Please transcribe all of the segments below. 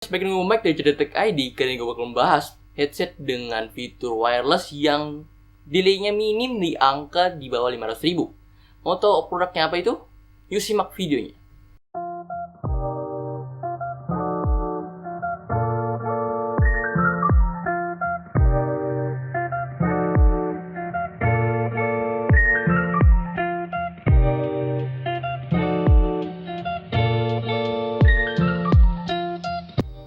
Sebagai Mike dari Cedetek ID, kali ini gue bakal membahas headset dengan fitur wireless yang delay-nya minim di angka di bawah 500.000. Mau tau produknya apa itu? Yuk simak videonya.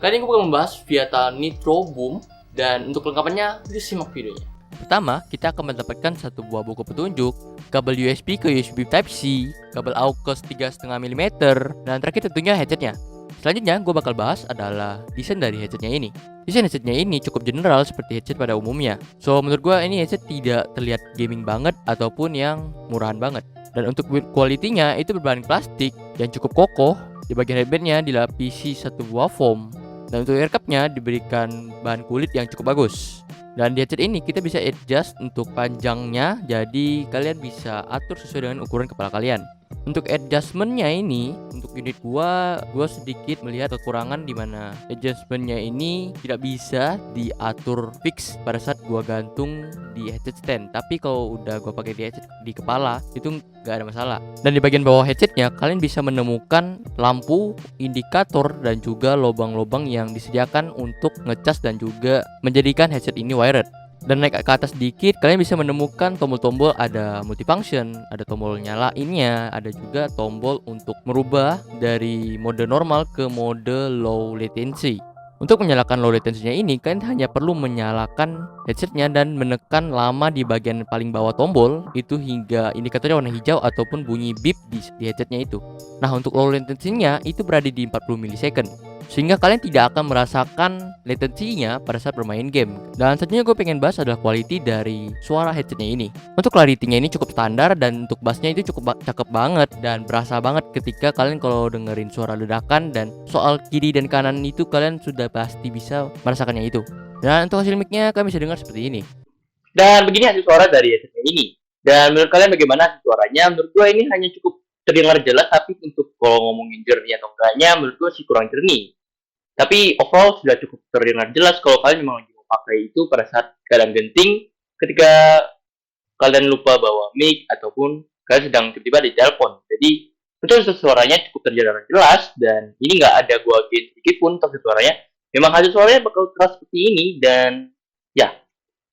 Kali ini gue bakal membahas Viata Nitro Boom, dan untuk kelengkapannya, yuk simak videonya. Pertama, kita akan mendapatkan satu buah buku petunjuk, kabel USB ke USB Type-C, kabel AUX ke 3,5 mm, dan terakhir tentunya headsetnya. Selanjutnya, gue bakal bahas adalah desain dari headsetnya ini. Desain headsetnya ini cukup general seperti headset pada umumnya. So, menurut gue ini headset tidak terlihat gaming banget ataupun yang murahan banget. Dan untuk build quality-nya itu berbahan plastik yang cukup kokoh. Di bagian headband-nya dilapisi satu buah foam. Dan untuk ear cup-nya diberikan bahan kulit yang cukup bagus. Dan di headset ini kita bisa adjust untuk panjangnya, jadi kalian bisa atur sesuai dengan ukuran kepala kalian. Untuk adjustment-nya ini, untuk unit gua sedikit melihat kekurangan di mana adjustment-nya ini tidak bisa diatur fix pada saat gua gantung di headset stand. Tapi kalau udah gua pakai di headset di kepala, itu nggak ada masalah. Dan di bagian bawah headsetnya, kalian bisa menemukan lampu, indikator, dan juga lubang-lubang yang disediakan untuk ngecas dan juga menjadikan headset ini wired. Dan naik ke atas sedikit, kalian bisa menemukan tombol-tombol, ada multifunction, ada tombol nyalainnya, ada juga tombol untuk merubah dari mode normal ke mode low latency. Untuk menyalakan low latency-nya ini, kalian hanya perlu menyalakan headsetnya dan menekan lama di bagian paling bawah tombol itu hingga indikatornya warna hijau ataupun bunyi beep di headsetnya itu. Nah, untuk low latency-nya itu berada di 40 millisecond. Sehingga kalian tidak akan merasakan latensinya pada saat bermain game. Dan selanjutnya gue pengen bahas adalah quality dari suara headsetnya ini. Untuk clarity-nya ini cukup standar, dan untuk bassnya itu cukup cakep banget dan berasa banget ketika kalian kalau dengerin suara ledakan. Dan soal kiri dan kanan itu kalian sudah pasti bisa merasakannya itu. Dan untuk hasil mic-nya kalian bisa dengar seperti ini. Dan begini hasil suara dari headsetnya ini. Dan menurut kalian bagaimana hasil suaranya? Menurut gue ini hanya cukup terdengar jelas, tapi untuk kalau ngomongin jernih atau enggaknya menurut gue sih kurang jernih. Tapi overall sudah cukup terdengar jelas kalau kalian memang lagi mau pakai itu pada saat keadaan genting, ketika kalian lupa bawa mic ataupun kalian sedang tiba-tiba di telepon. Jadi betul suaranya cukup terdengar jelas, dan ini nggak ada gua gain sedikit pun untuk suaranya. Memang hasil suaranya bakal keras seperti ini, dan ya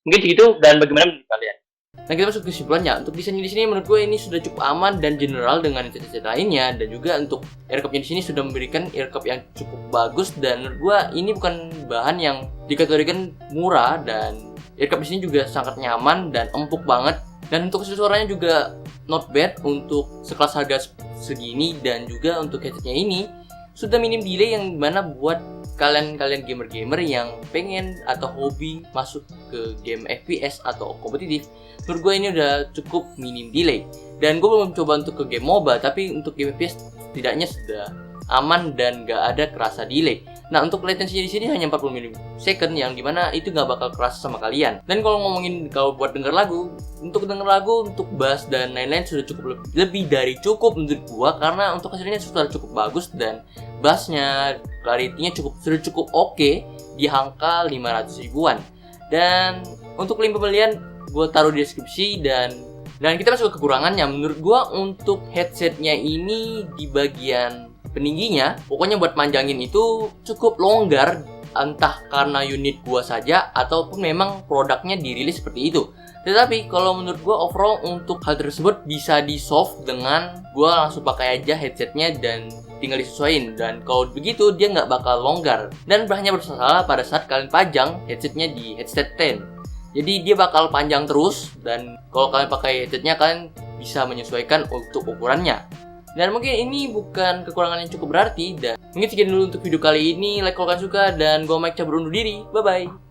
mungkin segitu. Dan bagaimana menurut kalian? Nah, kita masuk ke kesimpulannya. Untuk desainnya di sini menurut gue ini sudah cukup aman dan general dengan headset lainnya, dan juga untuk ear cup-nya di sini sudah memberikan ear cup yang cukup bagus, dan menurut gue ini bukan bahan yang dikategorikan murah, dan ear cup di sini juga sangat nyaman dan empuk banget. Dan untuk suaranya juga not bad untuk sekelas harga segini, dan juga untuk headsetnya ini sudah minim delay yang mana buat kalian gamer-gamer yang pengen atau hobi masuk ke game FPS atau kompetitif, menurut gue ini udah cukup minim delay. Dan gue belum coba untuk ke game MOBA, tapi untuk game FPS setidaknya sudah aman dan gak ada kerasa delay. Nah, untuk latensinya di sini hanya 40 millisecond, yang dimana itu gak bakal kerasa sama kalian. Dan kalau ngomongin kalau buat denger lagu, untuk bass dan lain-lain sudah cukup lebih dari cukup menurut gua, karena untuk hasilnya sudah cukup bagus, dan bassnya, clarity-nya sudah cukup oke di angka 500 ribuan. Dan untuk link pembelian gua taruh di deskripsi. Dan kita masuk ke kekurangannya. Menurut gua untuk headsetnya ini di bagian peningginya, pokoknya buat manjangin itu cukup longgar, entah karena unit gua saja ataupun memang produknya dirilis seperti itu. Tetapi kalau menurut gua overall untuk hal tersebut bisa di solve dengan gua langsung pakai aja headsetnya dan tinggal disesuaikan. Dan kalau begitu dia nggak bakal longgar dan hanya bersalah pada saat kalian pajang headsetnya di headset stand. Jadi dia bakal panjang terus, dan kalau kalian pakai headsetnya kalian bisa menyesuaikan untuk ukurannya. Dan mungkin ini bukan kekurangan yang cukup berarti. Dan mungkin sekian dulu untuk video kali ini. Like kalau kalian suka, dan gua Mike cabut undur diri. Bye bye.